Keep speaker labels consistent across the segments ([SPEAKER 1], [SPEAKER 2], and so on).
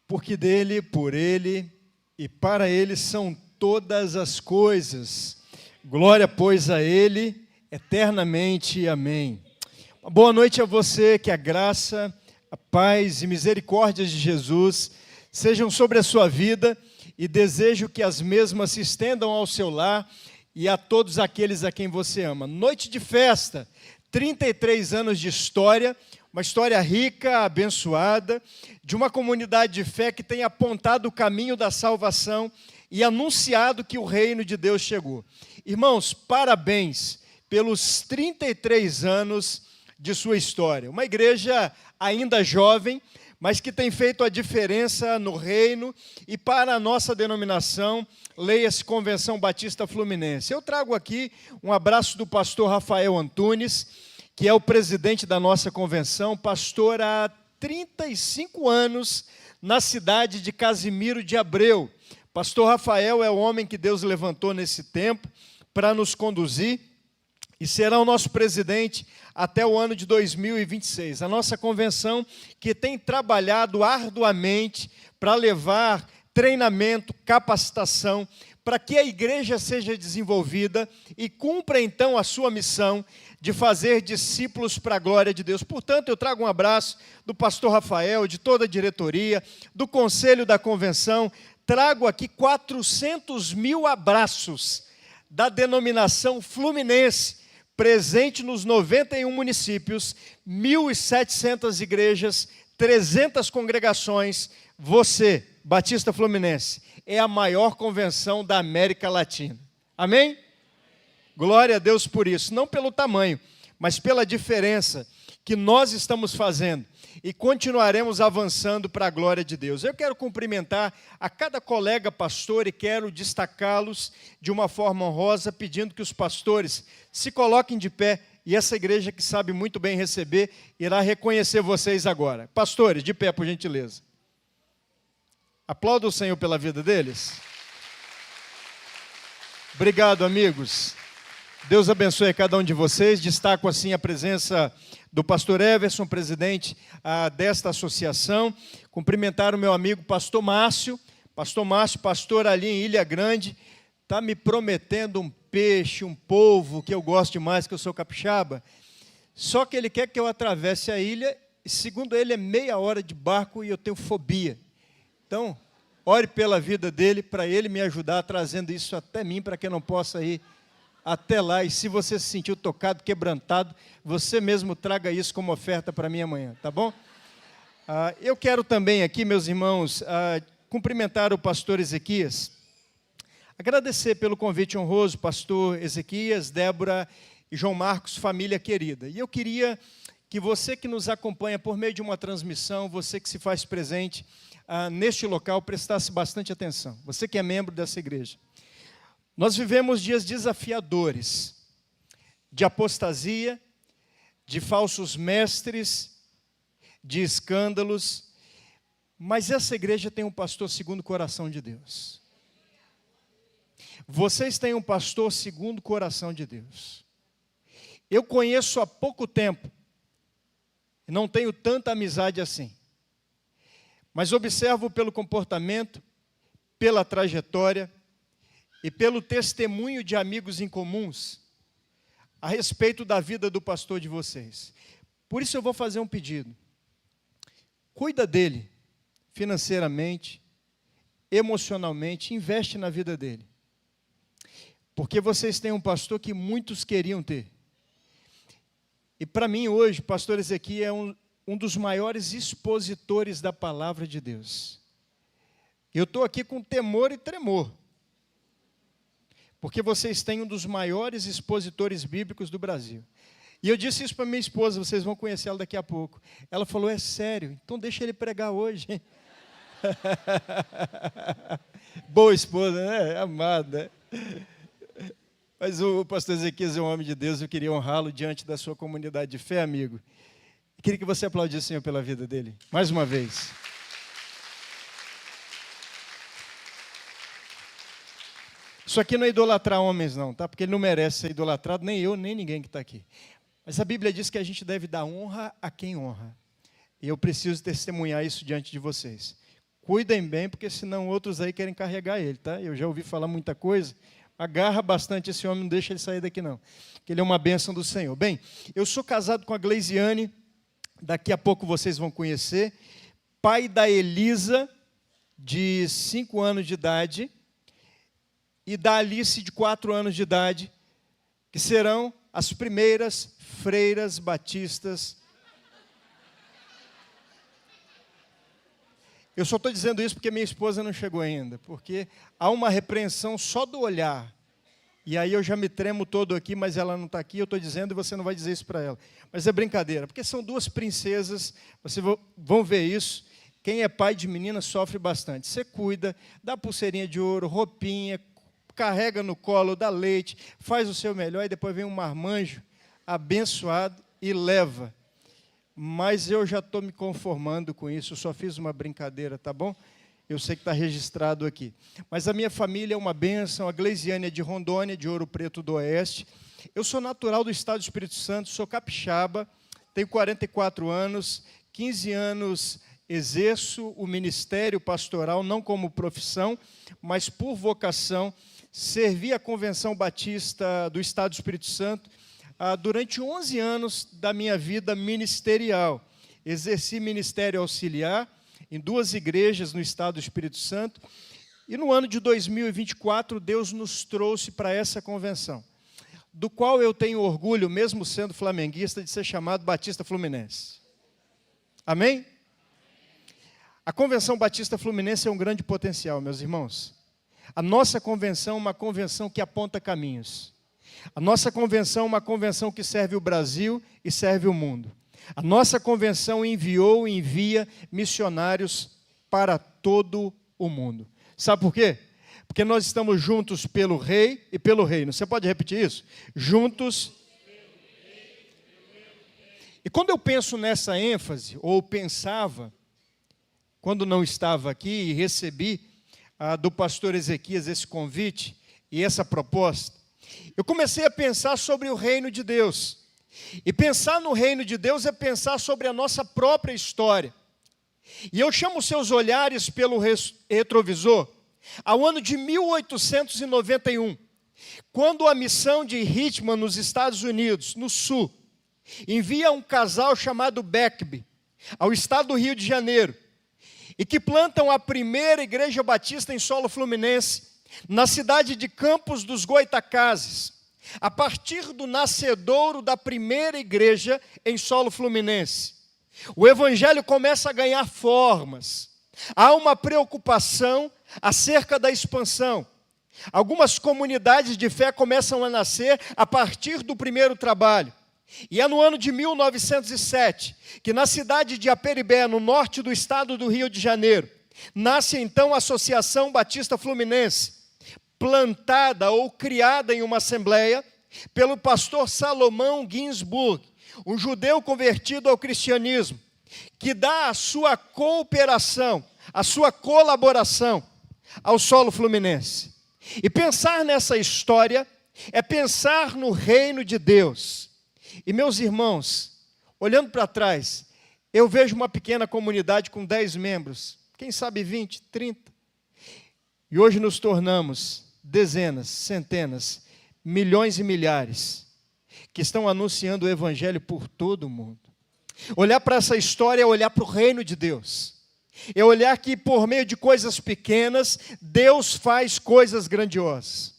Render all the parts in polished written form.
[SPEAKER 1] porque dele, por ele e para ele são todas as coisas. Glória, pois, a ele eternamente. Amém. Uma boa noite a você, que a graça, a paz e misericórdia de Jesus sejam sobre a sua vida e desejo que as mesmas se estendam ao seu lar e a todos aqueles a quem você ama. Noite de festa, 33 anos de história, uma história rica, abençoada, de uma comunidade de fé que tem apontado o caminho da salvação e anunciado que o reino de Deus chegou. Irmãos, parabéns pelos 33 anos de sua história. Uma igreja ainda jovem, mas que tem feito a diferença no reino e para a nossa denominação, leia-se Convenção Batista Fluminense. Eu trago aqui um abraço do pastor Rafael Antunes, que é o presidente da nossa convenção, pastor há 35 anos na cidade de Casimiro de Abreu. Pastor Rafael é o homem que Deus levantou nesse tempo para nos conduzir e será o nosso presidente até o ano de 2026. A nossa convenção que tem trabalhado arduamente para levar treinamento, capacitação, para que a igreja seja desenvolvida e cumpra então a sua missão de fazer discípulos para a glória de Deus. Portanto, eu trago um abraço do pastor Rafael, de toda a diretoria, do conselho da convenção. Trago aqui 400 mil abraços da denominação Fluminense, presente nos 91 municípios, 1.700 igrejas, 300 congregações. Você, Batista Fluminense, é a maior convenção da América Latina. Amém? Glória a Deus por isso, não pelo tamanho, mas pela diferença que nós estamos fazendo e continuaremos avançando para a glória de Deus. Eu quero cumprimentar a cada colega pastor e quero destacá-los de uma forma honrosa, pedindo que os pastores se coloquem de pé e essa igreja que sabe muito bem receber irá reconhecer vocês agora. Pastores, de pé, por gentileza. Aplauda o Senhor pela vida deles. Obrigado, amigos. Deus abençoe a cada um de vocês. Destaco assim a presença do pastor Everson, presidente desta associação. Cumprimentar o meu amigo pastor Márcio. Pastor Márcio, pastor ali em Ilha Grande, está me prometendo um peixe, um polvo, que eu gosto demais, que eu sou capixaba. Só que ele quer que eu atravesse a ilha, e segundo ele é meia hora de barco e eu tenho fobia. Então, ore pela vida dele, para ele me ajudar, trazendo isso até mim, para que eu não possa ir até lá. E se você se sentiu tocado, quebrantado, você mesmo traga isso como oferta para mim amanhã, tá bom? Eu quero também aqui, meus irmãos, cumprimentar o pastor Ezequias, agradecer pelo convite honroso, pastor Ezequias, Débora e João Marcos, família querida. E eu queria que você que nos acompanha por meio de uma transmissão, você que se faz presente neste local, prestasse bastante atenção. Você que é membro dessa igreja. Nós vivemos dias desafiadores, de apostasia, de falsos mestres, de escândalos, mas essa igreja tem um pastor segundo o coração de Deus. Vocês têm um pastor segundo o coração de Deus. Eu conheço há pouco tempo, e não tenho tanta amizade assim, mas observo pelo comportamento, pela trajetória e pelo testemunho de amigos em comuns a respeito da vida do pastor de vocês. Por isso eu vou fazer um pedido. Cuida dele financeiramente, emocionalmente, investe na vida dele. Porque vocês têm um pastor que muitos queriam ter. E para mim hoje, o pastor Ezequiel é um dos maiores expositores da palavra de Deus. Eu estou aqui com temor e tremor, porque vocês têm um dos maiores expositores bíblicos do Brasil. E eu disse isso para minha esposa, vocês vão conhecer ela daqui a pouco. Ela falou, é sério? Então deixa ele pregar hoje. Boa esposa, né? Amada. Mas o pastor Ezequias é um homem de Deus, eu queria honrá-lo diante da sua comunidade de fé, amigo. Eu queria que você aplaudisse o Senhor pela vida dele, mais uma vez. Isso aqui não é idolatrar homens não, tá? Porque ele não merece ser idolatrado, nem eu, nem ninguém que está aqui. Mas a Bíblia diz que a gente deve dar honra a quem honra. E eu preciso testemunhar isso diante de vocês. Cuidem bem, porque senão outros aí querem carregar ele, tá? Eu já ouvi falar muita coisa. Agarra bastante esse homem, não deixa ele sair daqui não, que ele é uma bênção do Senhor. Bem, eu sou casado com a Gleisiane, daqui a pouco vocês vão conhecer, pai da Elisa, de 5 anos de idade, e da Alice, de 4 anos de idade, que serão as primeiras freiras batistas. Eu só estou dizendo isso porque minha esposa não chegou ainda, porque há uma repreensão só do olhar. E aí eu já me tremo todo aqui, mas ela não está aqui, eu estou dizendo e você não vai dizer isso para ela. Mas é brincadeira, porque são 2 princesas, vocês vão ver isso. Quem é pai de menina sofre bastante. Você cuida, dá pulseirinha de ouro, roupinha, carrega no colo, dá leite, faz o seu melhor e depois vem um marmanjo abençoado e leva. Mas eu já estou me conformando com isso, eu só fiz uma brincadeira, tá bom? Eu sei que está registrado aqui. Mas a minha família é uma bênção, a Gleisiane é de Rondônia, de Ouro Preto do Oeste. Eu sou natural do estado do Espírito Santo, sou capixaba, tenho 44 anos, 15 anos exerço o ministério pastoral, não como profissão, mas por vocação. Servi a Convenção Batista do Estado do Espírito Santo durante 11 anos da minha vida ministerial. Exerci ministério auxiliar em 2 igrejas no Estado do Espírito Santo. E no ano de 2024, Deus nos trouxe para essa convenção, do qual eu tenho orgulho, mesmo sendo flamenguista, de ser chamado Batista Fluminense. Amém? A Convenção Batista Fluminense é um grande potencial, meus irmãos. A nossa convenção é uma convenção que aponta caminhos. A nossa convenção é uma convenção que serve o Brasil e serve o mundo. A nossa convenção enviou e envia missionários para todo o mundo. Sabe por quê? Porque nós estamos juntos pelo Rei e pelo Reino. Você pode repetir isso? Juntos. E quando eu penso nessa ênfase, ou pensava, quando não estava aqui e recebi do pastor Ezequias esse convite e essa proposta, eu comecei a pensar sobre o reino de Deus. E pensar no reino de Deus é pensar sobre a nossa própria história. E eu chamo seus olhares pelo retrovisor ao ano de 1891, quando a missão de Richmond, nos Estados Unidos, no sul, envia um casal chamado Beckby ao estado do Rio de Janeiro, e que plantam a primeira igreja batista em solo fluminense, na cidade de Campos dos Goitacazes, a partir do nascedouro da primeira igreja em solo fluminense. O evangelho começa a ganhar formas. Há uma preocupação acerca da expansão. Algumas comunidades de fé começam a nascer a partir do primeiro trabalho. E é no ano de 1907 que na cidade de Aperibé, no norte do estado do Rio de Janeiro, nasce então a Associação Batista Fluminense, plantada ou criada em uma assembleia pelo pastor Salomão Ginsburg, um judeu convertido ao cristianismo, que dá a sua cooperação, a sua colaboração ao solo fluminense. E pensar nessa história é pensar no reino de Deus. E meus irmãos, olhando para trás, eu vejo uma pequena comunidade com 10 membros, quem sabe 20, 30. E hoje nos tornamos dezenas, centenas, milhões e milhares, que estão anunciando o evangelho por todo o mundo. Olhar para essa história é olhar para o reino de Deus. É olhar que por meio de coisas pequenas, Deus faz coisas grandiosas.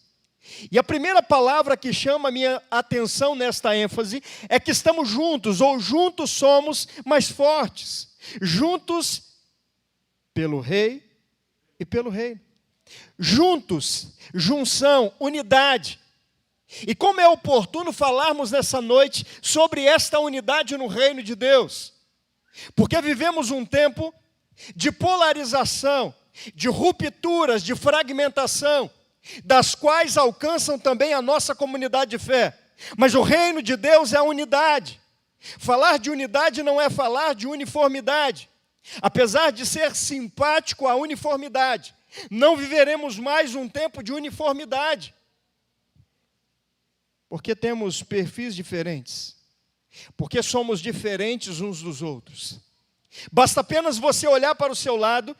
[SPEAKER 1] E a primeira palavra que chama a minha atenção nesta ênfase é que estamos juntos, ou juntos somos mais fortes. Juntos pelo Rei e pelo Reino. Juntos, junção, unidade. E como é oportuno falarmos nessa noite sobre esta unidade no reino de Deus. Porque vivemos um tempo de polarização, de rupturas, de fragmentação, das quais alcançam também a nossa comunidade de fé. Mas o reino de Deus é a unidade. Falar de unidade não é falar de uniformidade. Apesar de ser simpático a uniformidade, não viveremos mais um tempo de uniformidade. Porque temos perfis diferentes. Porque somos diferentes uns dos outros. Basta apenas você olhar para o seu lado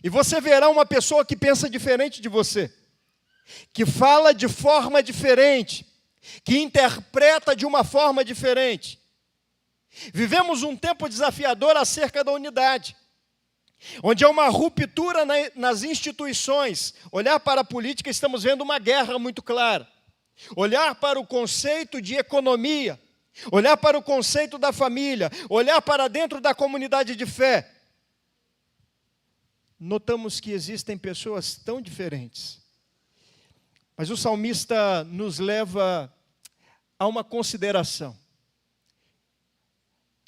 [SPEAKER 1] E você verá uma pessoa que pensa diferente de você, que fala de forma diferente, que interpreta de uma forma diferente. Vivemos um tempo desafiador acerca da unidade, onde há uma ruptura nas instituições. Olhar para a política, estamos vendo uma guerra muito clara. Olhar para o conceito de economia, olhar para o conceito da família, olhar para dentro da comunidade de fé. Notamos que existem pessoas tão diferentes. Mas o salmista nos leva a uma consideração.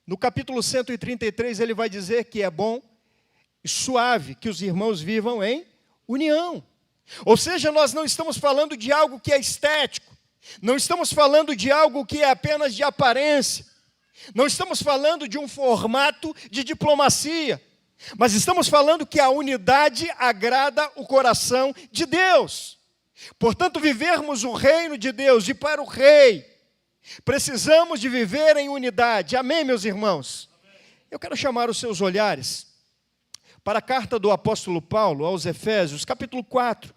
[SPEAKER 1] No capítulo 133, ele vai dizer que é bom e suave que os irmãos vivam em união. Ou seja, nós não estamos falando de algo que é estético, não estamos falando de algo que é apenas de aparência, não estamos falando de um formato de diplomacia, mas estamos falando que a unidade agrada o coração de Deus. Portanto, vivermos o reino de Deus e para o rei, precisamos de viver em unidade. Amém, meus irmãos? Eu quero chamar os seus olhares para a carta do apóstolo Paulo aos Efésios, capítulo 4.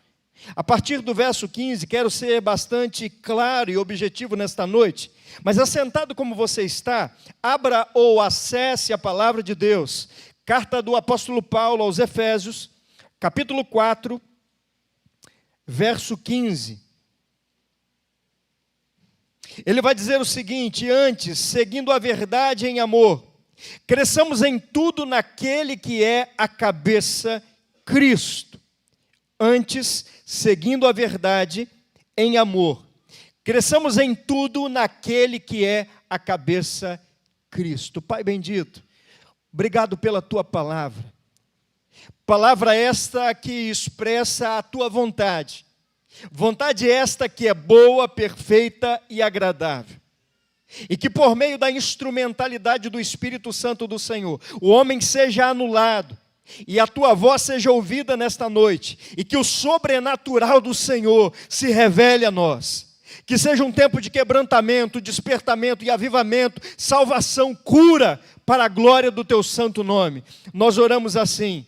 [SPEAKER 1] A partir do verso 15, quero ser bastante claro e objetivo nesta noite, mas assentado como você está, abra ou acesse a palavra de Deus. Carta do apóstolo Paulo aos Efésios, capítulo 4, verso 15. Ele vai dizer o seguinte: antes, seguindo a verdade em amor, cresçamos em tudo naquele que é a cabeça, Cristo. Antes, seguindo a verdade em amor, cresçamos em tudo naquele que é a cabeça, Cristo. Pai bendito, obrigado pela tua palavra. Palavra esta que expressa a tua vontade. Vontade esta que é boa, perfeita e agradável. E que por meio da instrumentalidade do Espírito Santo do Senhor, o homem seja anulado e a tua voz seja ouvida nesta noite. E que o sobrenatural do Senhor se revele a nós. Que seja um tempo de quebrantamento, despertamento e avivamento, salvação, cura para a glória do teu santo nome. Nós oramos assim,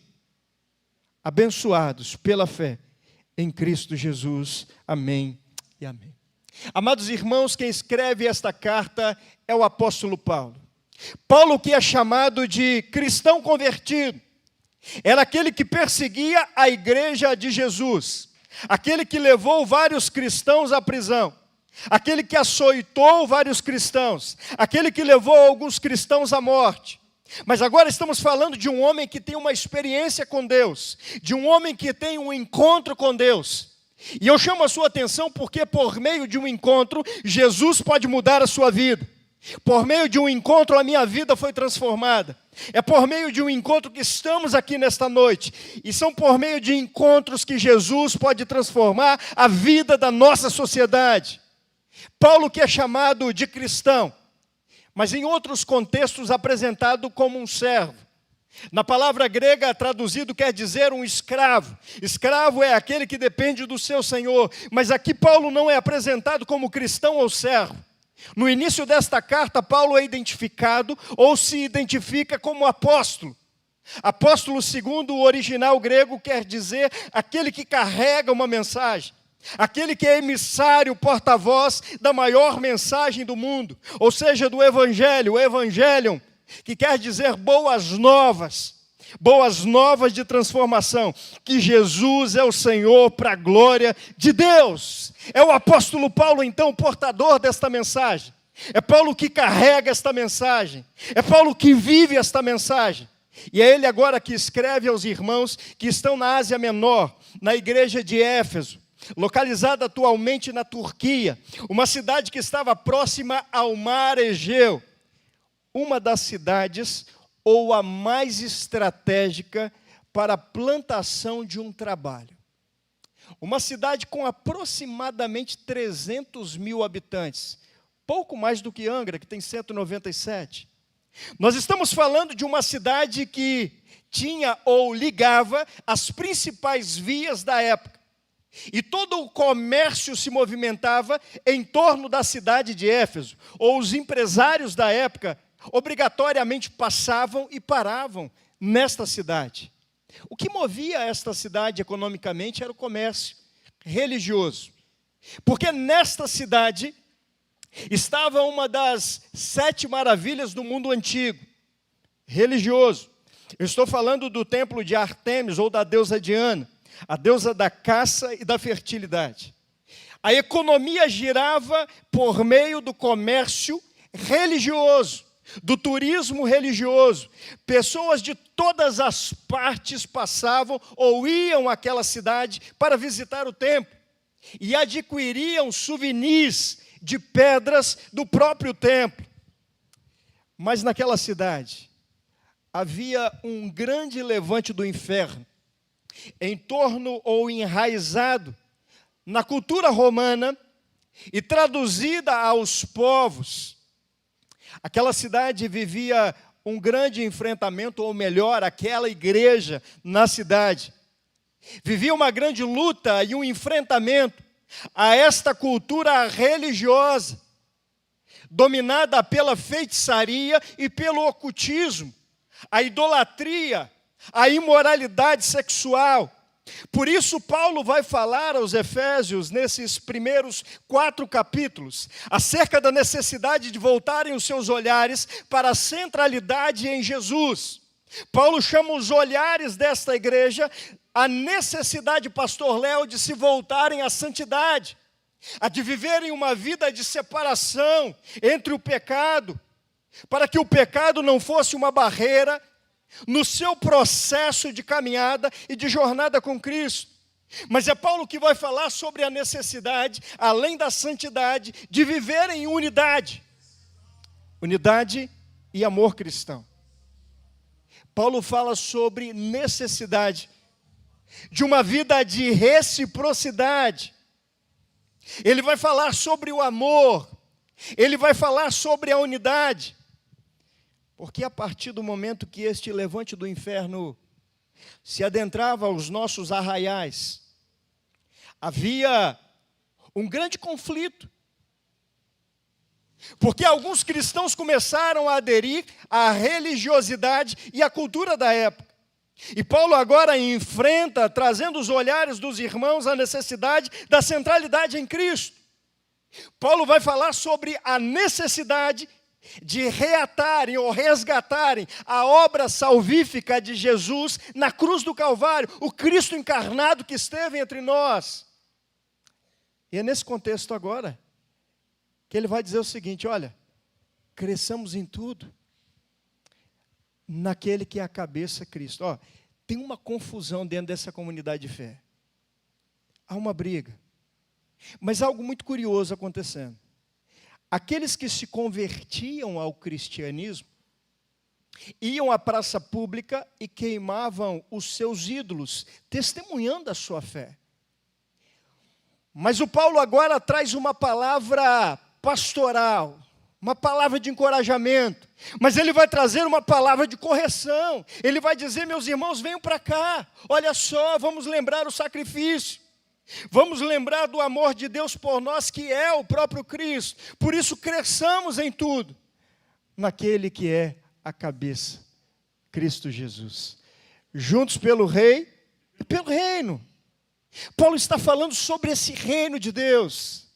[SPEAKER 1] abençoados pela fé em Cristo Jesus. Amém e amém. Amados irmãos, quem escreve esta carta é o apóstolo Paulo. Paulo, que é chamado de cristão convertido, era aquele que perseguia a igreja de Jesus, aquele que levou vários cristãos à prisão, aquele que açoitou vários cristãos, aquele que levou alguns cristãos à morte. Mas agora estamos falando de um homem que tem uma experiência com Deus, de um homem que tem um encontro com Deus. E eu chamo a sua atenção porque por meio de um encontro, Jesus pode mudar a sua vida. Por meio de um encontro, a minha vida foi transformada. É por meio de um encontro que estamos aqui nesta noite. E são por meio de encontros que Jesus pode transformar a vida da nossa sociedade. Paulo, que é chamado de cristão, mas em outros contextos apresentado como um servo. Na palavra grega traduzido quer dizer um escravo. Escravo é aquele que depende do seu senhor. Mas aqui Paulo não é apresentado como cristão ou servo. No início desta carta, Paulo é identificado ou se identifica como apóstolo. Apóstolo, segundo o original grego, quer dizer aquele que carrega uma mensagem. Aquele que é emissário, porta-voz da maior mensagem do mundo, ou seja, do Evangelho, o Evangelion, que quer dizer boas novas de transformação, que Jesus é o Senhor para a glória de Deus. É o apóstolo Paulo, então, portador desta mensagem. É Paulo que carrega esta mensagem. É Paulo que vive esta mensagem. E é ele agora que escreve aos irmãos que estão na Ásia Menor, na igreja de Éfeso, localizada atualmente na Turquia, uma cidade que estava próxima ao mar Egeu, uma das cidades ou a mais estratégica para a plantação de um trabalho. Uma cidade com aproximadamente 300 mil habitantes, pouco mais do que Angra, que tem 197. Nós estamos falando de uma cidade que tinha ou ligava as principais vias da época. E todo o comércio se movimentava em torno da cidade de Éfeso, ou os empresários da época obrigatoriamente passavam e paravam nesta cidade. O que movia esta cidade economicamente era o comércio religioso. Porque nesta cidade estava uma das 7 maravilhas do mundo antigo, religioso. Eu estou falando do templo de Ártemis, ou da deusa Diana, a deusa da caça e da fertilidade. A economia girava por meio do comércio religioso, do turismo religioso. Pessoas de todas as partes passavam ou iam àquela cidade para visitar o templo e adquiriam souvenirs de pedras do próprio templo. Mas naquela cidade havia um grande levante do inferno, em torno ou enraizado na cultura romana e traduzida aos povos. Aquela cidade vivia um grande enfrentamento, ou melhor, aquela igreja na cidade vivia uma grande luta e um enfrentamento a esta cultura religiosa, dominada pela feitiçaria e pelo ocultismo, a idolatria, a imoralidade sexual. Por isso, Paulo vai falar aos Efésios, nesses primeiros 4 capítulos, acerca da necessidade de voltarem os seus olhares para a centralidade em Jesus. Paulo chama os olhares desta igreja a necessidade, pastor Léo, de se voltarem à santidade, a de viverem uma vida de separação entre o pecado, para que o pecado não fosse uma barreira no seu processo de caminhada e de jornada com Cristo. Mas é Paulo que vai falar sobre a necessidade, além da santidade, de viver em unidade. Unidade e amor cristão. Paulo fala sobre necessidade de uma vida de reciprocidade. Ele vai falar sobre o amor. Ele vai falar sobre a unidade. Porque a partir do momento que este levante do inferno se adentrava aos nossos arraiais, havia um grande conflito. Porque alguns cristãos começaram a aderir à religiosidade e à cultura da época. E Paulo agora enfrenta, trazendo os olhares dos irmãos, a necessidade da centralidade em Cristo. Paulo vai falar sobre a necessidade de reatarem ou resgatarem a obra salvífica de Jesus na cruz do Calvário, o Cristo encarnado que esteve entre nós. E é nesse contexto agora que ele vai dizer o seguinte: olha, cresçamos em tudo naquele que é a cabeça, Cristo. Ó, tem uma confusão dentro dessa comunidade de fé. Há uma briga. Mas há algo muito curioso acontecendo. Aqueles que se convertiam ao cristianismo iam à praça pública e queimavam os seus ídolos, testemunhando a sua fé. Mas o Paulo agora traz uma palavra pastoral, uma palavra de encorajamento, mas ele vai trazer uma palavra de correção. Ele vai dizer: meus irmãos, venham para cá, olha só, vamos lembrar o sacrifício. Vamos lembrar do amor de Deus por nós, que é o próprio Cristo. Por isso, cresçamos em tudo naquele que é a cabeça, Cristo Jesus. Juntos pelo Rei e pelo reino. Paulo está falando sobre esse reino de Deus.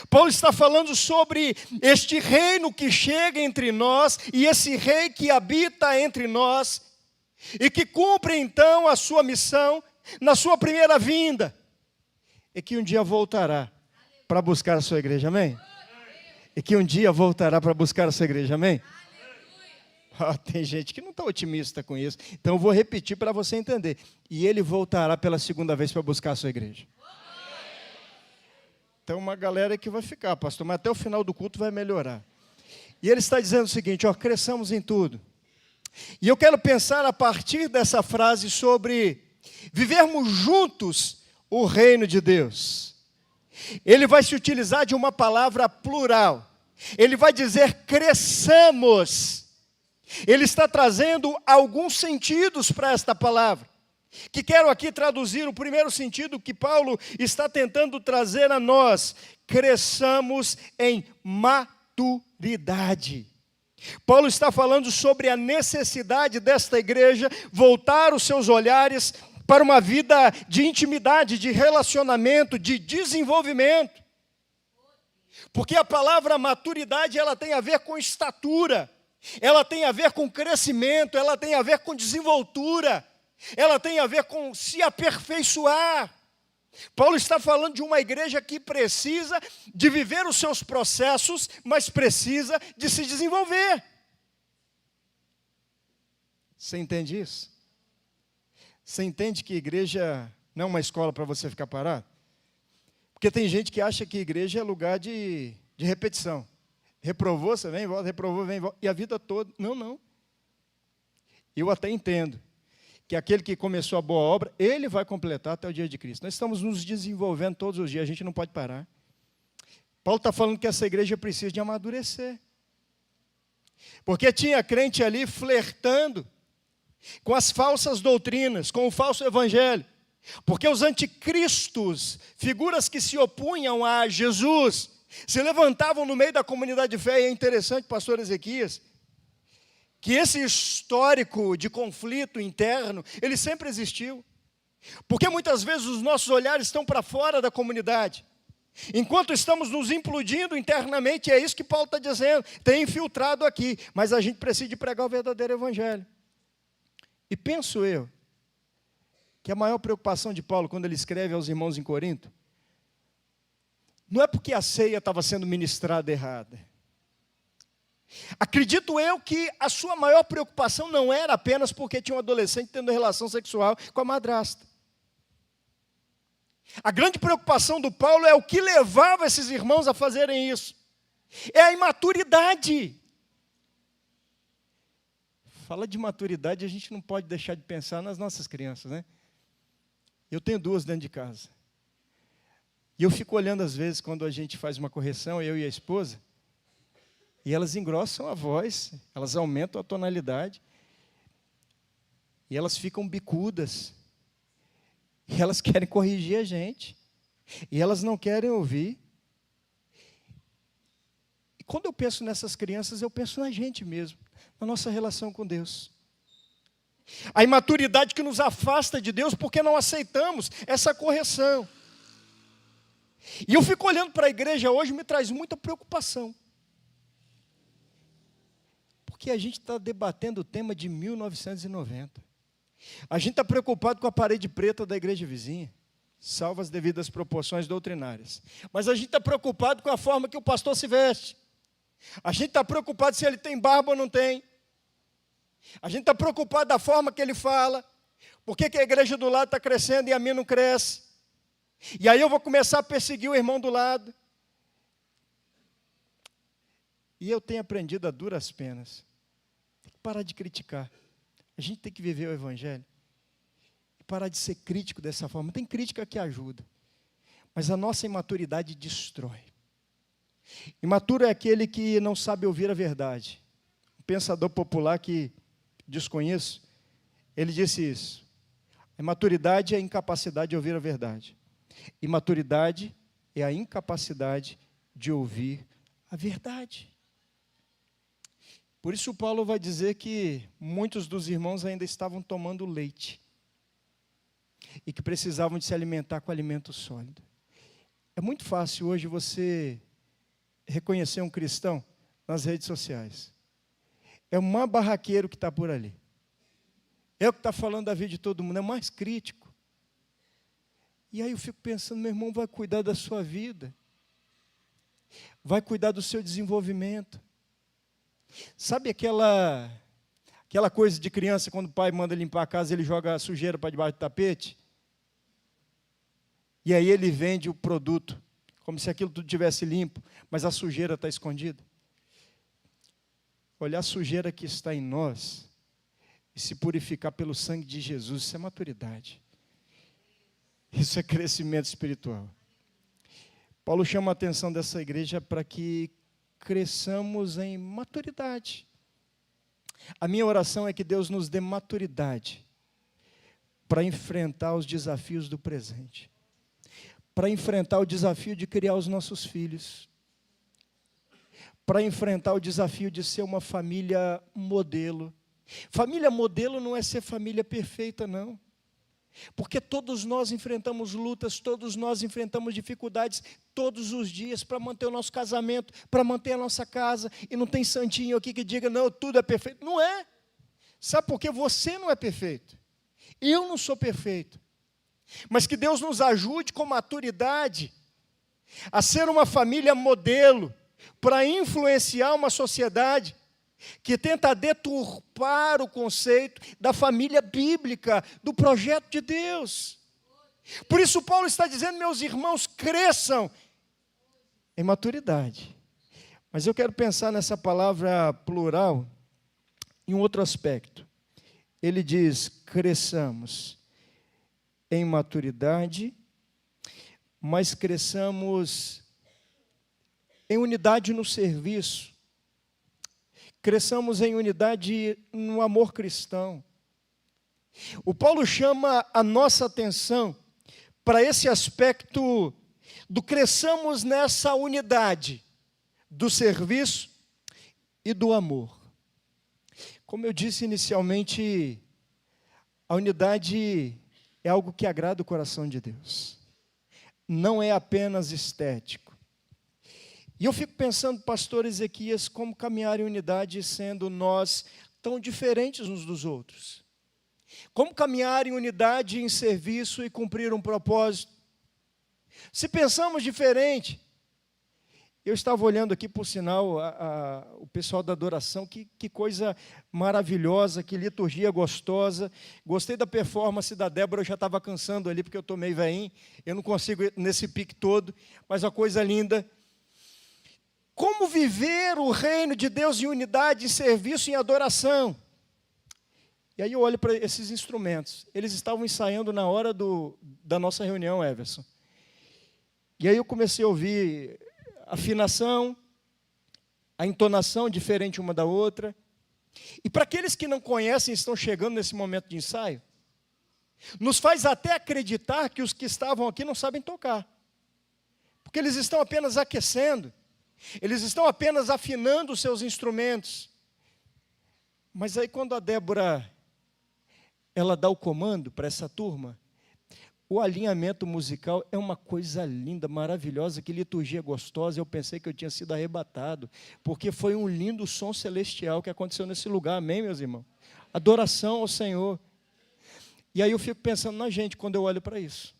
[SPEAKER 1] Paulo está falando sobre este reino que chega entre nós e esse rei que habita entre nós e que cumpre então a sua missão na sua primeira vinda. E que um dia voltará para buscar a sua igreja, amém? E que um dia voltará para buscar a sua igreja, amém? Tem gente que não está otimista com isso, então eu vou repetir para você entender. E ele voltará pela segunda vez para buscar a sua igreja. Então uma galera que vai ficar, pastor, mas até o final do culto vai melhorar. E ele está dizendo o seguinte: ó, cresçamos em tudo. E eu quero pensar a partir dessa frase sobre vivermos juntos o reino de Deus. Ele vai se utilizar de uma palavra plural. Ele vai dizer cresçamos. Ele está trazendo alguns sentidos para esta palavra, que quero aqui traduzir. O primeiro sentido que Paulo está tentando trazer a nós: cresçamos em maturidade. Paulo está falando sobre a necessidade desta igreja voltar os seus olhares para uma vida de intimidade, de relacionamento, de desenvolvimento. Porque a palavra maturidade, ela tem a ver com estatura, ela tem a ver com crescimento, ela tem a ver com desenvoltura, ela tem a ver com se aperfeiçoar. Paulo está falando de uma igreja que precisa de viver os seus processos, mas precisa de se desenvolver. Você entende isso? Você entende que igreja não é uma escola para você ficar parado? Porque tem gente que acha que igreja é lugar de repetição. Reprovou, você vem e volta, reprovou, vem e volta. E a vida toda, não. Eu até entendo que aquele que começou a boa obra, ele vai completar até o dia de Cristo. Nós estamos nos desenvolvendo todos os dias, a gente não pode parar. Paulo está falando que essa igreja precisa de amadurecer. Porque tinha crente ali flertando com as falsas doutrinas, com o falso evangelho. Porque os anticristos, figuras que se opunham a Jesus, se levantavam no meio da comunidade de fé. E é interessante, pastor Ezequias, que esse histórico de conflito interno, ele sempre existiu. Porque muitas vezes os nossos olhares estão para fora da comunidade. Enquanto estamos nos implodindo internamente, é isso que Paulo está dizendo, tem infiltrado aqui, mas a gente precisa de pregar o verdadeiro evangelho. E penso eu, que a maior preocupação de Paulo, quando ele escreve aos irmãos em Corinto, não é porque a ceia estava sendo ministrada errada. Acredito eu que a sua maior preocupação não era apenas porque tinha um adolescente tendo relação sexual com a madrasta. A grande preocupação do Paulo é o que levava esses irmãos a fazerem isso. É a imaturidade. Fala de maturidade, a gente não pode deixar de pensar nas nossas crianças, né? Eu tenho 2 dentro de casa. E eu fico olhando às vezes quando a gente faz uma correção, eu e a esposa, e elas engrossam a voz, elas aumentam a tonalidade, e elas ficam bicudas, e elas querem corrigir a gente, e elas não querem ouvir. E quando eu penso nessas crianças, eu penso na gente mesmo, na nossa relação com Deus. A imaturidade que nos afasta de Deus porque não aceitamos essa correção. E eu fico olhando para a igreja hoje, me traz muita preocupação. Porque a gente está debatendo o tema de 1990. A gente está preocupado com a parede preta da igreja vizinha, salvo as devidas proporções doutrinárias. Mas a gente está preocupado com a forma que o pastor se veste. A gente está preocupado se ele tem barba ou não tem. A gente está preocupado da forma que ele fala. Por que a igreja do lado está crescendo e a minha não cresce? E aí eu vou começar a perseguir o irmão do lado. E eu tenho aprendido a duras penas. Tem que parar de criticar. A gente tem que viver o evangelho. E parar de ser crítico dessa forma. Tem crítica que ajuda. Mas a nossa imaturidade destrói. Imaturo é aquele que não sabe ouvir a verdade. Um pensador popular que desconheço, ele disse isso. Imaturidade é a incapacidade de ouvir a verdade. Imaturidade é a incapacidade de ouvir a verdade. Por isso Paulo vai dizer que muitos dos irmãos ainda estavam tomando leite e que precisavam de se alimentar com alimento sólido. É muito fácil hoje você reconhecer um cristão nas redes sociais. É o mais barraqueiro que está por ali. É o que está falando da vida de todo mundo, é o mais crítico. E aí eu fico pensando, meu irmão vai cuidar da sua vida. Vai cuidar do seu desenvolvimento. Sabe aquela coisa de criança, quando o pai manda limpar a casa, ele joga a sujeira para debaixo do tapete? E aí ele vende o produto, como se aquilo tudo estivesse limpo, mas a sujeira está escondida. Olhar a sujeira que está em nós e se purificar pelo sangue de Jesus, isso é maturidade. Isso é crescimento espiritual. Paulo chama a atenção dessa igreja para que cresçamos em maturidade. A minha oração é que Deus nos dê maturidade para enfrentar os desafios do presente, para enfrentar o desafio de criar os nossos filhos, para enfrentar o desafio de ser uma família modelo. Família modelo não é ser família perfeita, não. Porque todos nós enfrentamos lutas, todos nós enfrentamos dificuldades todos os dias para manter o nosso casamento, para manter a nossa casa. E não tem santinho aqui que diga, não, tudo é perfeito. Não é. Sabe por quê? Você não é perfeito. Eu não sou perfeito. Mas que Deus nos ajude com maturidade a ser uma família modelo para influenciar uma sociedade que tenta deturpar o conceito da família bíblica, do projeto de Deus. Por isso Paulo está dizendo, meus irmãos, cresçam em maturidade. Mas eu quero pensar nessa palavra plural em um outro aspecto. Ele diz, cresçamos em maturidade, mas cresçamos em unidade no serviço. Cresçamos em unidade no amor cristão. O Paulo chama a nossa atenção para esse aspecto do cresçamos nessa unidade do serviço e do amor. Como eu disse inicialmente, a unidade é algo que agrada o coração de Deus. Não é apenas estético. E eu fico pensando, pastor Ezequias, como caminhar em unidade sendo nós tão diferentes uns dos outros? Como caminhar em unidade em serviço e cumprir um propósito? Se pensamos diferente, eu estava olhando aqui, por sinal, o pessoal da adoração, que coisa maravilhosa, que liturgia gostosa. Gostei da performance da Débora, eu já estava cansando ali, porque eu estou meio velhinho, eu não consigo ir nesse pique todo, mas a coisa linda. Como viver o reino de Deus em unidade, em serviço e em adoração? E aí eu olho para esses instrumentos. Eles estavam ensaiando na hora da nossa reunião, Everson. E aí eu comecei a ouvir a afinação, a entonação diferente uma da outra. E para aqueles que não conhecem e estão chegando nesse momento de ensaio, nos faz até acreditar que os que estavam aqui não sabem tocar. Porque eles estão apenas aquecendo. Eles estão apenas afinando os seus instrumentos. Mas aí quando a Débora, ela dá o comando para essa turma, o alinhamento musical é uma coisa linda, maravilhosa, que liturgia gostosa. Eu pensei que eu tinha sido arrebatado, porque foi um lindo som celestial que aconteceu nesse lugar, amém, meus irmãos? Adoração ao Senhor. E aí eu fico pensando na gente, quando eu olho para isso.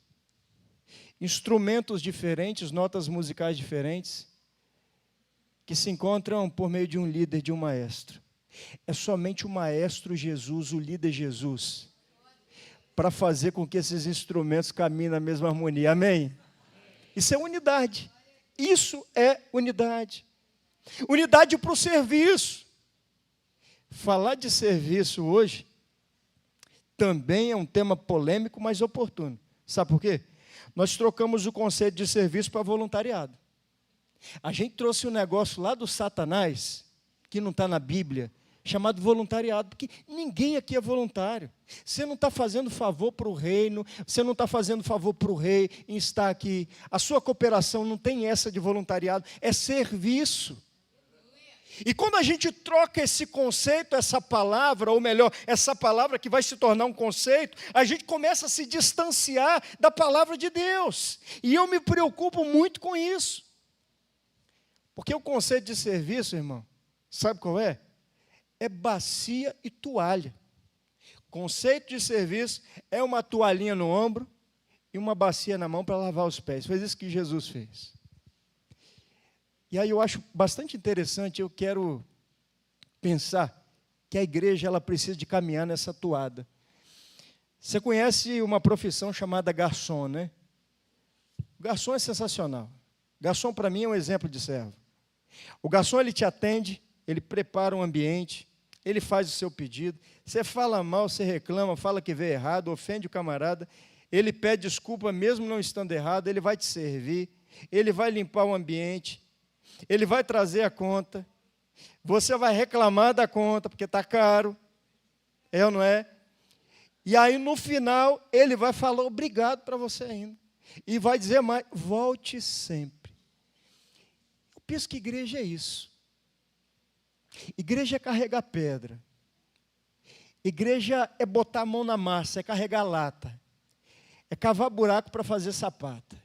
[SPEAKER 1] Instrumentos diferentes, notas musicais diferentes, que se encontram por meio de um líder, de um maestro. É somente o maestro Jesus, o líder Jesus, para fazer com que esses instrumentos caminhem na mesma harmonia. Amém? Isso é unidade. Isso é unidade. Unidade para o serviço. Falar de serviço hoje também é um tema polêmico, mas oportuno. Sabe por quê? Nós trocamos o conceito de serviço para voluntariado. A gente trouxe um negócio lá do Satanás, que não está na Bíblia, chamado voluntariado, porque ninguém aqui é voluntário. Você não está fazendo favor para o reino, você não está fazendo favor para o rei em estar aqui. A sua cooperação não tem essa de voluntariado, é serviço. E quando a gente troca esse conceito, essa palavra, ou melhor, essa palavra que vai se tornar um conceito, a gente começa a se distanciar da palavra de Deus. E eu me preocupo muito com isso. Porque o conceito de serviço, irmão, sabe qual é? É bacia e toalha. Conceito de serviço é uma toalhinha no ombro e uma bacia na mão para lavar os pés. Foi isso que Jesus fez. E aí eu acho bastante interessante, eu quero pensar que a igreja ela precisa de caminhar nessa toada. Você conhece uma profissão chamada garçom, né? O garçom é sensacional. Garçom, para mim, é um exemplo de servo. O garçom, ele te atende, ele prepara um ambiente, ele faz o seu pedido. Você fala mal, você reclama, fala que veio errado, ofende o camarada. Ele pede desculpa, mesmo não estando errado, ele vai te servir, ele vai limpar o ambiente, ele vai trazer a conta. Você vai reclamar da conta, porque está caro, é ou não é? E aí, no final, ele vai falar obrigado para você ainda. E vai dizer mais, volte sempre. Eu penso que igreja é isso. Igreja é carregar pedra. Igreja é botar a mão na massa, é carregar lata. É cavar buraco para fazer sapata.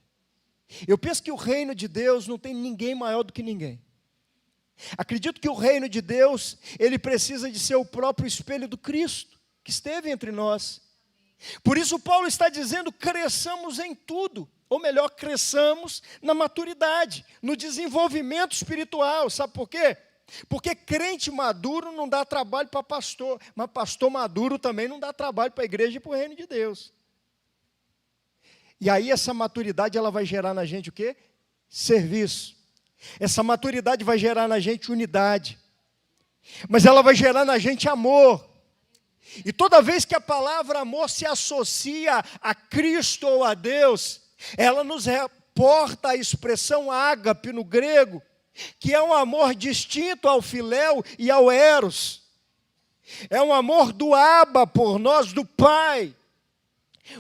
[SPEAKER 1] Eu penso que o reino de Deus não tem ninguém maior do que ninguém. Acredito que o reino de Deus, ele precisa de ser o próprio espelho do Cristo, que esteve entre nós. Por isso Paulo está dizendo, cresçamos em tudo. Ou melhor, cresçamos na maturidade, no desenvolvimento espiritual. Sabe por quê? Porque crente maduro não dá trabalho para pastor, mas pastor maduro também não dá trabalho para a igreja e para o reino de Deus. E aí essa maturidade ela vai gerar na gente o quê? Serviço. Essa maturidade vai gerar na gente unidade. Mas ela vai gerar na gente amor. E toda vez que a palavra amor se associa a Cristo ou a Deus, ela nos reporta a expressão ágape no grego, que é um amor distinto ao filéu e ao eros. É um amor do Abba por nós, do Pai.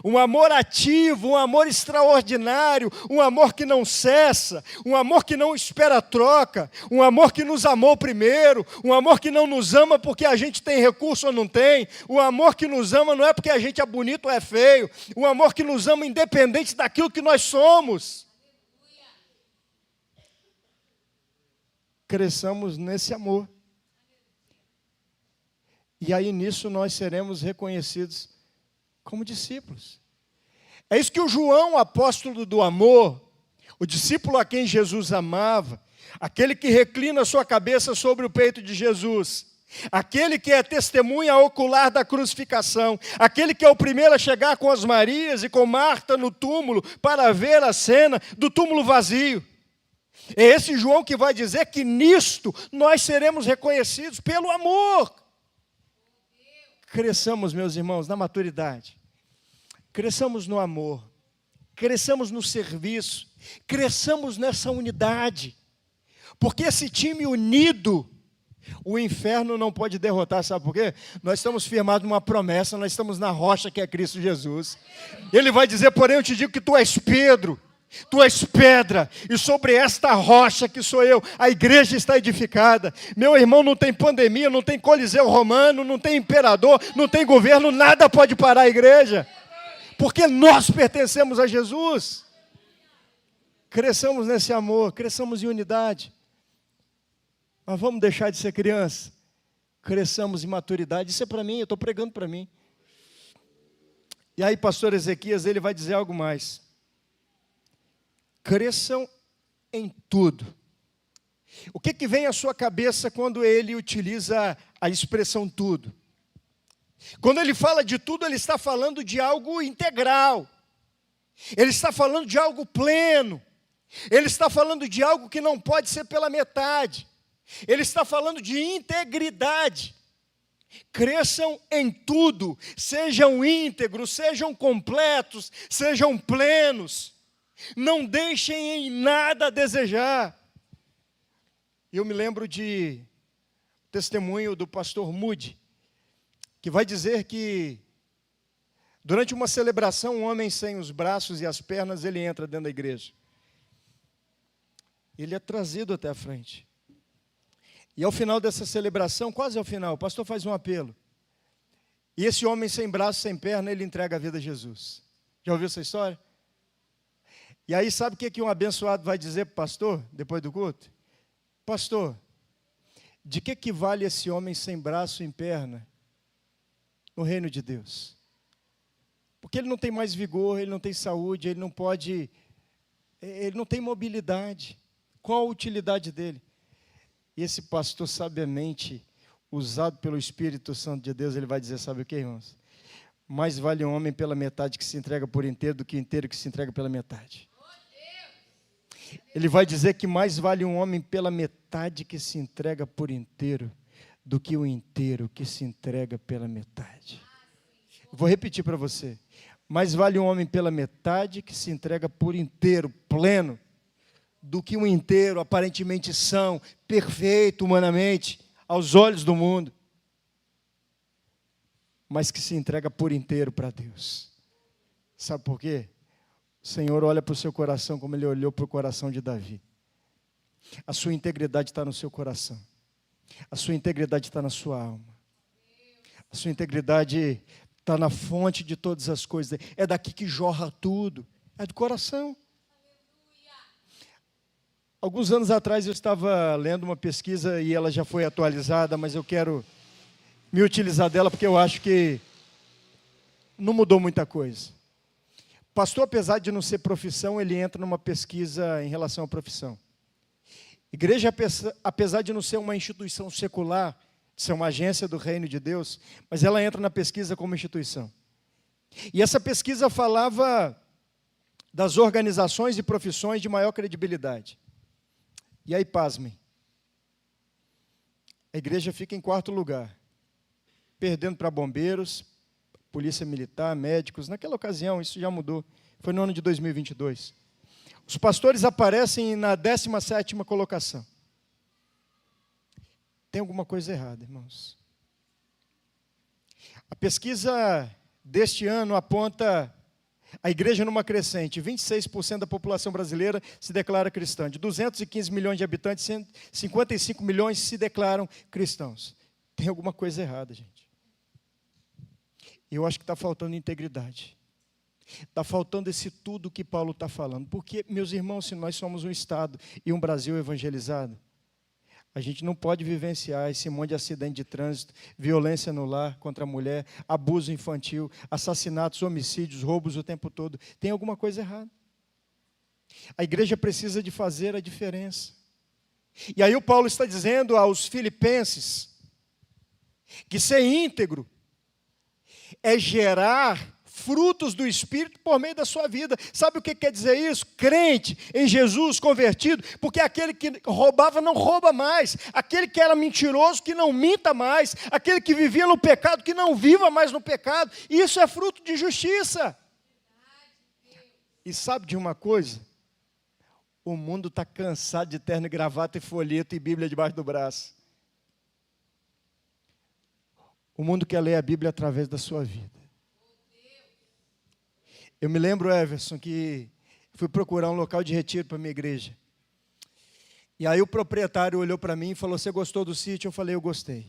[SPEAKER 1] Um amor ativo, um amor extraordinário, um amor que não cessa, um amor que não espera troca, um amor que nos amou primeiro, um amor que não nos ama porque a gente tem recurso ou não tem, um amor que nos ama não é porque a gente é bonito ou é feio, um amor que nos ama independente daquilo que nós somos. Cresçamos nesse amor. E aí nisso nós seremos reconhecidos como discípulos. É isso que o João, apóstolo do amor, o discípulo a quem Jesus amava, aquele que reclina sua cabeça sobre o peito de Jesus, aquele que é testemunha ocular da crucificação, aquele que é o primeiro a chegar com as Marias e com Marta no túmulo para ver a cena do túmulo vazio. É esse João que vai dizer que nisto nós seremos reconhecidos pelo amor. Cresçamos, meus irmãos, na maturidade. Cresçamos no amor. Cresçamos no serviço. Cresçamos nessa unidade. Porque esse time unido, o inferno não pode derrotar, sabe por quê? Nós estamos firmados numa promessa, nós estamos na rocha que é Cristo Jesus. Ele vai dizer, porém eu te digo que tu és Pedro, tu és pedra, e sobre esta rocha que sou eu, a igreja está edificada. Meu irmão, não tem pandemia, não tem coliseu romano, não tem imperador, não tem governo, nada pode parar a igreja, porque nós pertencemos a Jesus. Cresçamos nesse amor, cresçamos em unidade. Mas vamos deixar de ser criança, cresçamos em maturidade. Isso é para mim, eu estou pregando para mim. E aí pastor Ezequias, ele vai dizer algo mais. Cresçam em tudo. O que vem à sua cabeça quando ele utiliza a expressão tudo? Quando ele fala de tudo, ele está falando de algo integral. Ele está falando de algo pleno. Ele está falando de algo que não pode ser pela metade. Ele está falando de integridade. Cresçam em tudo, sejam íntegros, sejam completos, sejam plenos. Não deixem em nada a desejar. Eu me lembro de testemunho do pastor Moody, que vai dizer que durante uma celebração, um homem sem os braços e as pernas, ele entra dentro da igreja. Ele é trazido até a frente. E ao final dessa celebração, quase ao final, o pastor faz um apelo. E esse homem sem braço, sem perna, ele entrega a vida a Jesus. Já ouviu essa história? E aí sabe o que um abençoado vai dizer para o pastor, depois do culto? Pastor, de que vale esse homem sem braço e perna no reino de Deus? Porque ele não tem mais vigor, ele não tem saúde, ele não tem mobilidade. Qual a utilidade dele? E esse pastor sabiamente, usado pelo Espírito Santo de Deus, ele vai dizer, sabe o que, irmãos? Mais vale um homem pela metade que se entrega por inteiro do que inteiro que se entrega pela metade. Ele vai dizer que mais vale um homem pela metade que se entrega por inteiro do que o inteiro que se entrega pela metade. Vou repetir para você. Mais vale um homem pela metade que se entrega por inteiro, pleno, do que um inteiro aparentemente são, perfeito humanamente, aos olhos do mundo, mas que se entrega por inteiro para Deus. Sabe por quê? O Senhor olha para o seu coração como Ele olhou para o coração de Davi. A sua integridade está no seu coração. A sua integridade está na sua alma. A sua integridade está na fonte de todas as coisas. É daqui que jorra tudo. É do coração. Alguns anos atrás eu estava lendo uma pesquisa e ela já foi atualizada, mas eu quero me utilizar dela porque eu acho que não mudou muita coisa. Pastor, apesar de não ser profissão, ele entra numa pesquisa em relação à profissão. Igreja, apesar de não ser uma instituição secular, de ser uma agência do reino de Deus, mas ela entra na pesquisa como instituição. E essa pesquisa falava das organizações e profissões de maior credibilidade. E aí, pasmem, a igreja fica em quarto lugar, perdendo para bombeiros, polícia militar, médicos. Naquela ocasião, isso já mudou, foi no ano de 2022. Os pastores aparecem na 17ª colocação. Tem alguma coisa errada, irmãos. A pesquisa deste ano aponta a igreja numa crescente. 26% da população brasileira se declara cristã. De 215 milhões de habitantes, 55 milhões se declaram cristãos. Tem alguma coisa errada, gente. Eu acho que está faltando integridade. Está faltando esse tudo que Paulo está falando. Porque, meus irmãos, se nós somos um Estado e um Brasil evangelizado, a gente não pode vivenciar esse monte de acidente de trânsito, violência no lar contra a mulher, abuso infantil, assassinatos, homicídios, roubos o tempo todo. Tem alguma coisa errada. A igreja precisa de fazer a diferença. E aí o Paulo está dizendo aos filipenses que ser íntegro é gerar frutos do Espírito por meio da sua vida. Sabe o que quer dizer isso? Crente em Jesus, convertido, porque aquele que roubava não rouba mais, aquele que era mentiroso que não minta mais, aquele que vivia no pecado que não viva mais no pecado. Isso é fruto de justiça. E sabe de uma coisa? O mundo está cansado de terno e gravata e folheto e Bíblia debaixo do braço. O mundo quer ler a Bíblia através da sua vida. Eu me lembro, Everson, que fui procurar um local de retiro para a minha igreja. E aí o proprietário olhou para mim e falou: você gostou do sítio? Eu falei: eu gostei.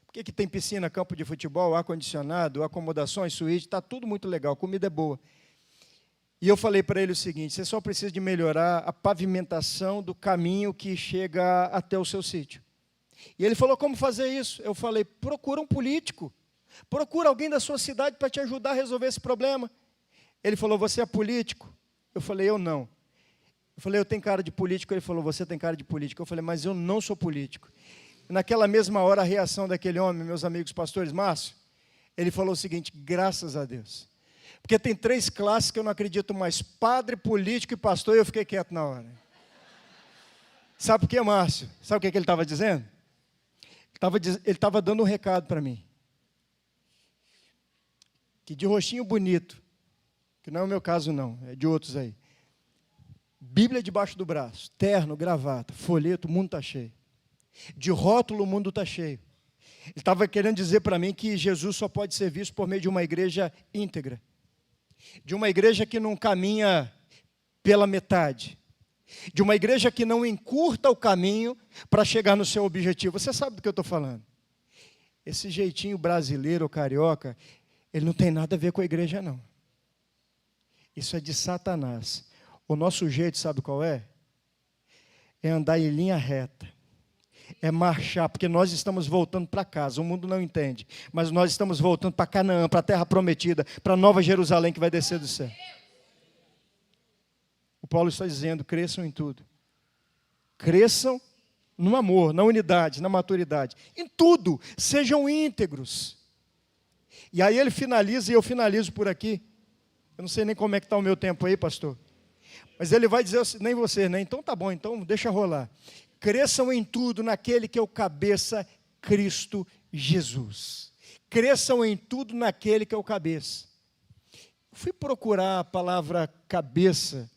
[SPEAKER 1] Por que tem piscina, campo de futebol, ar-condicionado, acomodações, suíte, está tudo muito legal, comida é boa. E eu falei para ele o seguinte: você só precisa de melhorar a pavimentação do caminho que chega até o seu sítio. E ele falou: como fazer isso? Eu falei: procura um político, procura alguém da sua cidade para te ajudar a resolver esse problema. Ele falou: você é político? Eu falei: eu não. Eu falei: eu tenho cara de político. Ele falou: você tem cara de político. Eu falei: mas eu não sou político. E naquela mesma hora, a reação daquele homem, meus amigos pastores, Márcio, ele falou o seguinte: graças a Deus. Porque tem 3 classes que eu não acredito mais: padre, político e pastor. E eu fiquei quieto na hora. Sabe por quê, Márcio? Sabe o que ele estava dizendo? Ele estava dando um recado para mim. Que de rostinho bonito, que não é o meu caso não, é de outros aí. Bíblia debaixo do braço, terno, gravata, folheto, o mundo está cheio. De rótulo, o mundo está cheio. Ele estava querendo dizer para mim que Jesus só pode ser visto por meio de uma igreja íntegra. De uma igreja que não caminha pela metade. De uma igreja que não encurta o caminho para chegar no seu objetivo. Você sabe do que eu estou falando. Esse jeitinho brasileiro ou carioca, ele não tem nada a ver com a igreja, não. Isso é de Satanás. O nosso jeito, sabe qual é? É andar em linha reta. É marchar, porque nós estamos voltando para casa. O mundo não entende, mas nós estamos voltando para Canaã, para a terra prometida, para a Nova Jerusalém que vai descer do céu. O Paulo está dizendo: cresçam em tudo. Cresçam no amor, na unidade, na maturidade. Em tudo, sejam íntegros. E aí ele finaliza, e eu finalizo por aqui. Eu não sei nem como é que está o meu tempo aí, pastor. Mas ele vai dizer, nem você, né? Então tá bom, então deixa rolar. Cresçam em tudo naquele que é o cabeça, Cristo Jesus. Cresçam em tudo naquele que é o cabeça. Fui procurar a palavra cabeça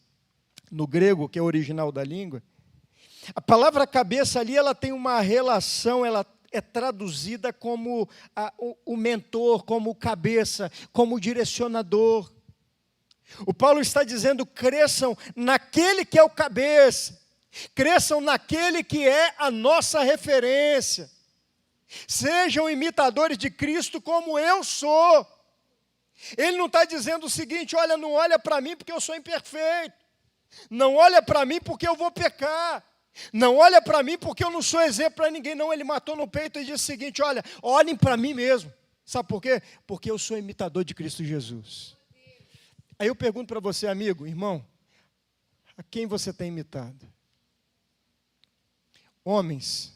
[SPEAKER 1] no grego, que é o original da língua. A palavra cabeça ali, ela tem uma relação, ela é traduzida como o mentor, como o cabeça, como o direcionador. O Paulo está dizendo: cresçam naquele que é o cabeça. Cresçam naquele que é a nossa referência. Sejam imitadores de Cristo como eu sou. Ele não está dizendo o seguinte: olha, não olha para mim porque eu sou imperfeito. Não olha para mim porque eu vou pecar. Não olha para mim porque eu não sou exemplo para ninguém. Não, ele matou no peito e disse o seguinte: olha, olhem para mim mesmo. Sabe por quê? Porque eu sou imitador de Cristo Jesus. Aí eu pergunto para você, amigo, irmão, a quem você tem imitado? Homens,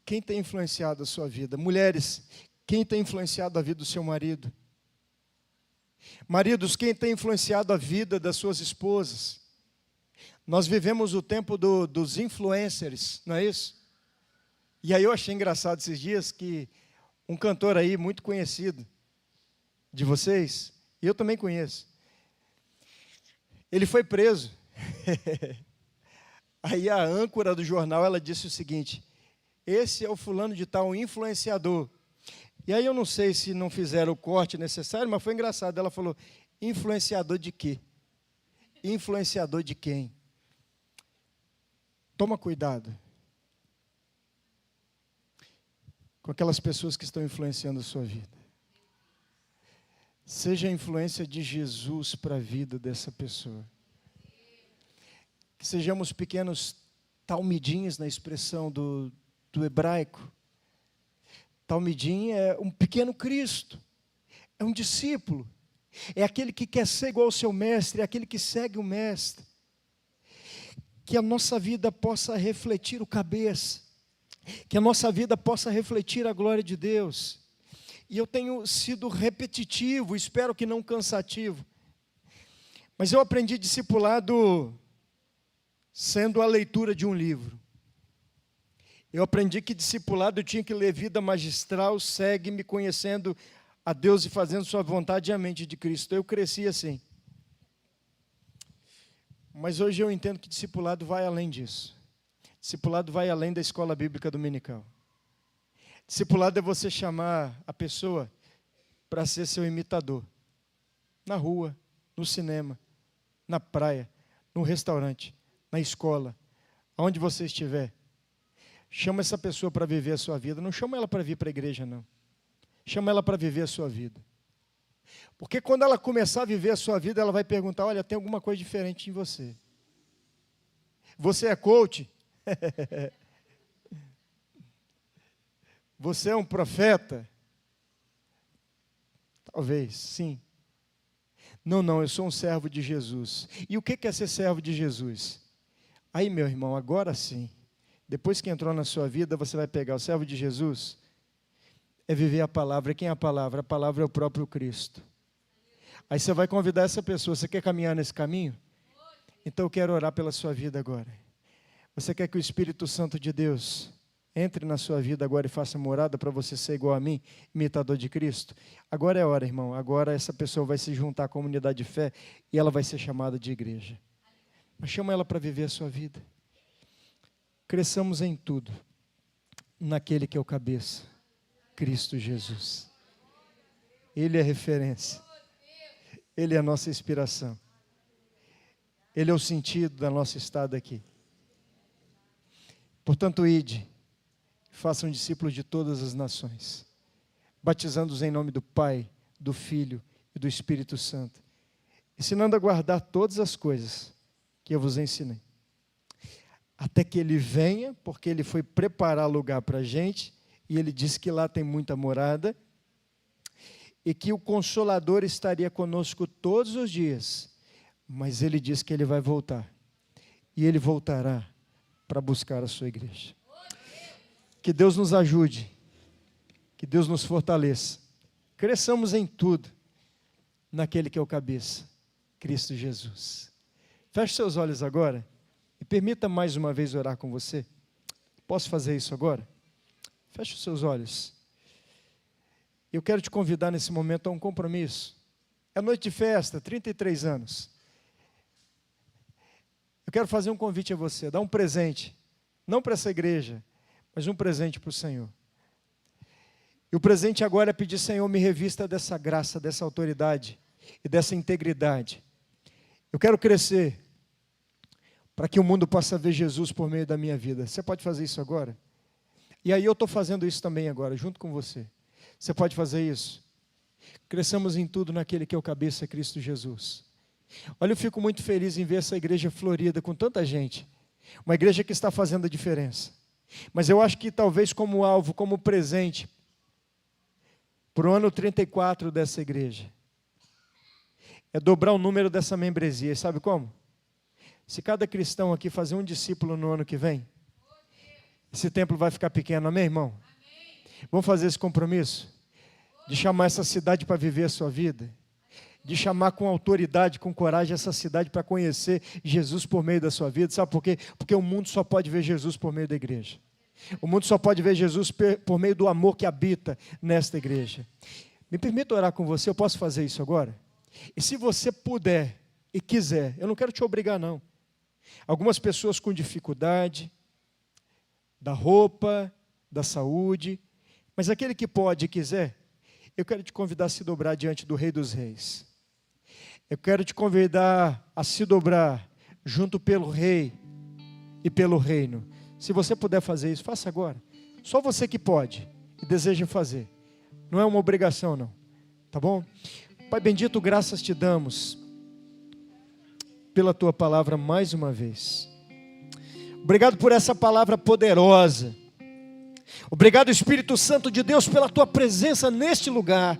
[SPEAKER 1] quem tem influenciado a sua vida? Mulheres, quem tem influenciado a vida do seu marido? Maridos, quem tem influenciado a vida das suas esposas? Nós vivemos o tempo dos influencers, não é isso? E aí eu achei engraçado esses dias que um cantor aí muito conhecido de vocês, e eu também conheço, ele foi preso. Aí a âncora do jornal, ela disse o seguinte: esse é o fulano de tal, influenciador. E aí eu não sei se não fizeram o corte necessário, mas foi engraçado. Ela falou: influenciador de quê? Influenciador de quem? Toma cuidado com aquelas pessoas que estão influenciando a sua vida. Seja a influência de Jesus para a vida dessa pessoa. Que sejamos pequenos talmidins na expressão do hebraico. Talmidim é um pequeno Cristo, é um discípulo, é aquele que quer ser igual ao seu mestre, é aquele que segue o mestre. Que a nossa vida possa refletir o cabeça, que a nossa vida possa refletir a glória de Deus. E eu tenho sido repetitivo, espero que não cansativo, mas eu aprendi discipulado sendo a leitura de um livro. Eu aprendi que discipulado eu tinha que ler Vida Magistral, Segue-me, conhecendo a Deus e fazendo sua vontade e a mente de Cristo. Eu cresci assim. Mas hoje eu entendo que discipulado vai além disso. Discipulado vai além da escola bíblica dominical. Discipulado é você chamar a pessoa para ser seu imitador. Na rua, no cinema, na praia, no restaurante, na escola, aonde você estiver. Chama essa pessoa para viver a sua vida. Não chama ela para vir para a igreja, não. Chama ela para viver a sua vida. Porque quando ela começar a viver a sua vida, ela vai perguntar: olha, tem alguma coisa diferente em você. Você é coach? Você é um profeta? Talvez, sim. Não, eu sou um servo de Jesus. E o que é ser servo de Jesus? Aí, meu irmão, agora sim. Depois que entrou na sua vida, você vai pegar o servo de Jesus, é viver a palavra. Quem é a palavra? A palavra é o próprio Cristo. Aí você vai convidar essa pessoa: você quer caminhar nesse caminho? Então eu quero orar pela sua vida agora. Você quer que o Espírito Santo de Deus entre na sua vida agora e faça morada para você ser igual a mim, imitador de Cristo? Agora é a hora, irmão. Agora essa pessoa vai se juntar à comunidade de fé e ela vai ser chamada de igreja. Mas chama ela para viver a sua vida. Cresçamos em tudo naquele que é o cabeça, Cristo Jesus. Ele é referência. Ele é a nossa inspiração. Ele é o sentido da nossa estada aqui. Portanto, ide, façam discípulos de todas as nações, batizando-os em nome do Pai, do Filho e do Espírito Santo, ensinando a guardar todas as coisas que eu vos ensinei. Até que Ele venha, porque Ele foi preparar lugar para a gente, e Ele disse que lá tem muita morada, e que o Consolador estaria conosco todos os dias, mas Ele disse que Ele vai voltar, e Ele voltará para buscar a sua igreja. Que Deus nos ajude, que Deus nos fortaleça, cresçamos em tudo, naquele que é o cabeça, Cristo Jesus. Feche seus olhos agora, e permita mais uma vez orar com você. Posso fazer isso agora? Feche os seus olhos. Eu quero te convidar nesse momento a um compromisso. É noite de festa, 33 anos. Eu quero fazer um convite a você, dar um presente, não para essa igreja, mas um presente para o Senhor. E o presente agora é pedir: Senhor, me revista dessa graça, dessa autoridade e dessa integridade. Eu quero crescer para que o mundo possa ver Jesus por meio da minha vida. Você pode fazer isso agora? E aí eu estou fazendo isso também agora, junto com você. Você pode fazer isso? Cresçamos em tudo naquele que é o cabeça, Cristo Jesus. Olha, eu fico muito feliz em ver essa igreja florida com tanta gente. Uma igreja que está fazendo a diferença. Mas eu acho que talvez como alvo, como presente, para o ano 34 dessa igreja, é dobrar o número dessa membresia. Sabe como? Se cada cristão aqui fazer um discípulo no ano que vem, esse templo vai ficar pequeno, amém, irmão? Vamos fazer esse compromisso? De chamar essa cidade para viver a sua vida? De chamar com autoridade, com coragem essa cidade para conhecer Jesus por meio da sua vida? Sabe por quê? Porque o mundo só pode ver Jesus por meio da igreja. O mundo só pode ver Jesus por meio do amor que habita nesta igreja. Me permita orar com você, eu posso fazer isso agora? E se você puder e quiser, eu não quero te obrigar não. Algumas pessoas com dificuldade, da roupa, da saúde, mas aquele que pode e quiser, eu quero te convidar a se dobrar diante do Rei dos Reis. Eu quero te convidar a se dobrar junto pelo Rei e pelo Reino. Se você puder fazer isso, faça agora. Só você que pode e deseja fazer. Não é uma obrigação não, tá bom? Pai bendito, graças te damos pela tua palavra mais uma vez. Obrigado por essa palavra poderosa. Obrigado, Espírito Santo de Deus, pela tua presença neste lugar.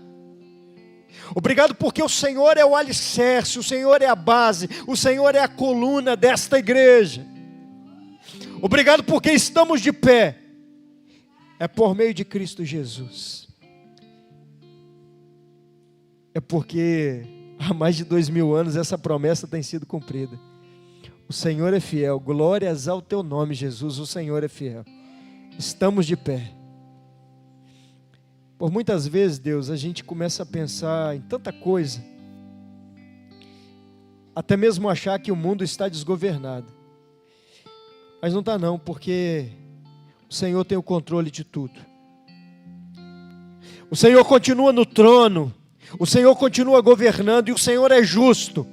[SPEAKER 1] Obrigado porque o Senhor é o alicerce, o Senhor é a base, o Senhor é a coluna desta igreja. Obrigado porque estamos de pé. É por meio de Cristo Jesus. É porque há mais de 2000 anos essa promessa tem sido cumprida. O Senhor é fiel, glórias ao teu nome, Jesus, o Senhor é fiel. Estamos de pé. Por muitas vezes, Deus, a gente começa a pensar em tanta coisa, até mesmo achar que o mundo está desgovernado. Mas não está não, porque o Senhor tem o controle de tudo. O Senhor continua no trono, o Senhor continua governando e o Senhor é justo.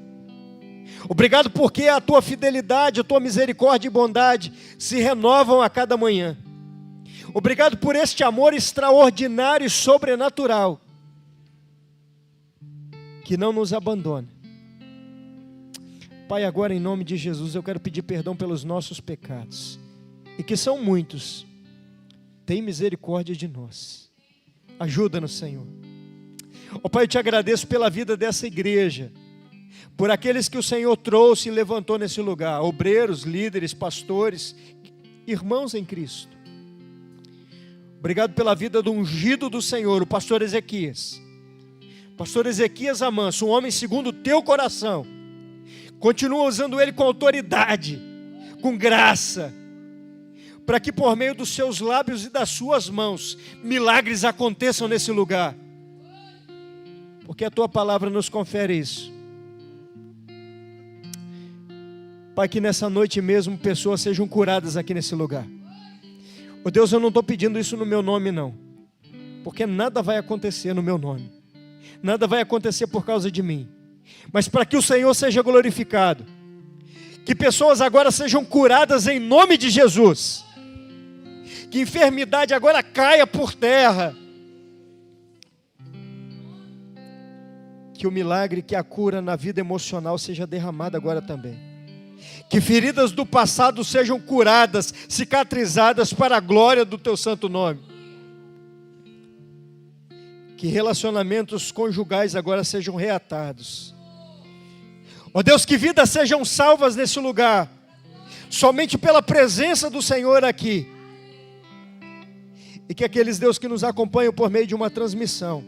[SPEAKER 1] Obrigado porque a tua fidelidade, a tua misericórdia e bondade se renovam a cada manhã. Obrigado por este amor extraordinário e sobrenatural, que não nos abandona. Pai, agora em nome de Jesus eu quero pedir perdão pelos nossos pecados, e que são muitos. Tem misericórdia de nós. Ajuda-nos, Senhor. Ó Pai, eu te agradeço pela vida dessa igreja, por aqueles que o Senhor trouxe e levantou nesse lugar, obreiros, líderes, pastores, irmãos em Cristo. Obrigado pela vida do ungido do Senhor, o pastor Ezequias. Pastor Ezequias Amanso, um homem segundo o teu coração. Continua usando ele com autoridade, com graça, para que por meio dos seus lábios e das suas mãos, milagres aconteçam nesse lugar. Porque a tua palavra nos confere isso. Pai, que nessa noite mesmo pessoas sejam curadas aqui nesse lugar. Oh Deus, eu não estou pedindo isso no meu nome não, porque nada vai acontecer no meu nome, nada vai acontecer por causa de mim, mas para que o Senhor seja glorificado, que pessoas agora sejam curadas em nome de Jesus, que enfermidade agora caia por terra, que o milagre, que a cura na vida emocional seja derramada agora também. Que feridas do passado sejam curadas, cicatrizadas para a glória do teu santo nome. Que relacionamentos conjugais agora sejam reatados. Ó Deus, que vidas sejam salvas nesse lugar, somente pela presença do Senhor aqui. E que aqueles, Deus, que nos acompanham por meio de uma transmissão,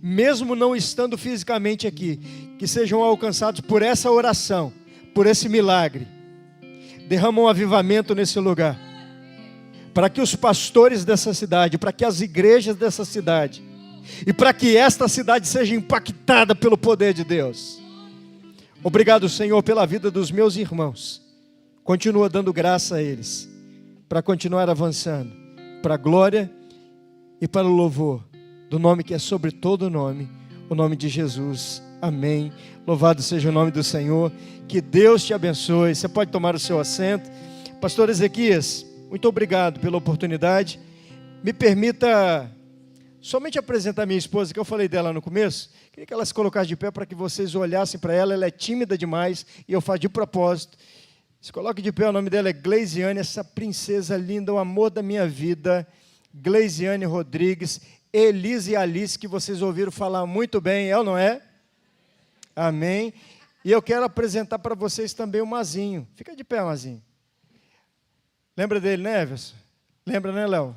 [SPEAKER 1] mesmo não estando fisicamente aqui, que sejam alcançados por essa oração, por esse milagre. Derrama um avivamento nesse lugar, para que os pastores dessa cidade, para que as igrejas dessa cidade, e para que esta cidade seja impactada pelo poder de Deus. Obrigado, Senhor, pela vida dos meus irmãos. Continua dando graça a eles, para continuar avançando, para a glória e para o louvor do nome que é sobre todo nome, o nome de Jesus. Amém. Louvado seja o nome do Senhor. Que Deus te abençoe. Você pode tomar o seu assento. Pastor Ezequias, muito obrigado pela oportunidade. Me permita somente apresentar minha esposa, que eu falei dela no começo. Queria que ela se colocasse de pé para que vocês olhassem para ela. Ela é tímida demais e eu faço de propósito. Se coloque de pé, o nome dela é Gleisiane, essa princesa linda, o amor da minha vida. Gleisiane Rodrigues, Elise e Alice, que vocês ouviram falar muito bem, é ou não é? Amém. E eu quero apresentar para vocês também o Mazinho. Fica de pé, Mazinho. Lembra dele, né, Everson? Lembra, né, Léo?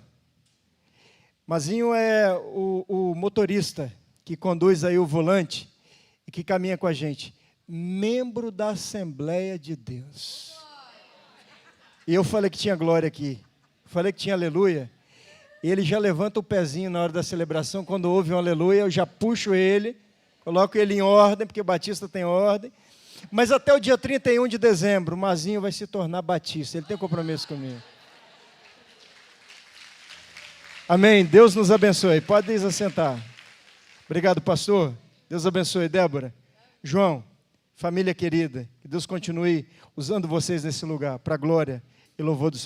[SPEAKER 1] Mazinho é o motorista que conduz aí o volante e que caminha com a gente. Membro da Assembleia de Deus. E eu falei que tinha glória aqui. Falei que tinha aleluia. E ele já levanta o pezinho na hora da celebração. Quando ouve um aleluia, eu já puxo ele, coloco ele em ordem, porque Batista tem ordem. Mas até o dia 31 de dezembro, o Mazinho vai se tornar Batista. Ele tem compromisso comigo. Amém. Deus nos abençoe. Pode se assentar. Obrigado, pastor. Deus abençoe. Débora, João, família querida, que Deus continue usando vocês nesse lugar, para a glória e louvor do Senhor.